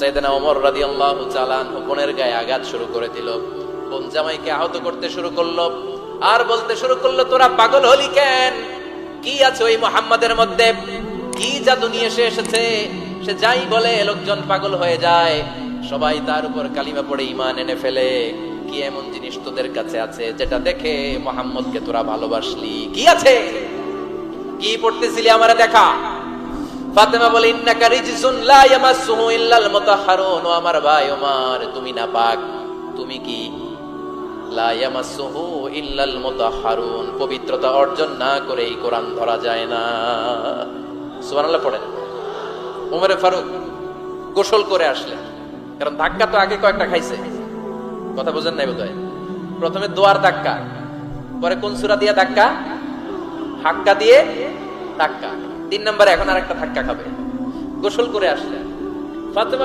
সাইয়েদনা ওমর রাদিয়াল্লাহু তাআলা আনহু বোনের গায়ে আঘাত শুরু করে দিল। বোন জামাইকে আহত করতে শুরু করলো আর বলতে শুরু করলো, তোরা পাগল হলি কেন? কি আছে ওই মুহাম্মাদের মধ্যে? কি জাদু নিয়ে এসেছে? সে যাই বলে লোকজন পাগল হয়ে যায়, সবাই তার উপর কালিমা পড়ে ঈমান এনে ফেলে। কি এমন জিনিস তোদের কাছে আছে যেটা দেখে মুহাম্মদকে তোরা ভালোবাসলি? কি আছে? কি পড়তেছিলি আমারে দেখা? ফাতেমা বলে, ইন্নাকা রিজসুন লা ইয়ামাসসুহু ইল্লাল মুতাহহারুন। ও আমার ভাই ওমর, তুমি নাপাক। তুমি কি? লা ইয়ামাসসুহু ইল্লাল মুতাহহারুন, পবিত্রতা অর্জন না করে এই কোরআন ধরা যায় না। সুবহানাল্লাহ পড়েন। ওমরে ফারুক গোসল করে আসলেন, কারণ ধাক্কা তো আগে কয়েকটা খাইছে। কথা বুঝেন নাই বোধহয়? প্রথমে দোয়ার ধাক্কা, পরে কোন সূরা দিয়ে ধাক্কা? হাক্কা দিয়ে ধাক্কা। 3 নম্বরে এখন আরেকটা ধাক্কা খাবে। গোসল করে আসলেন ফাতেমা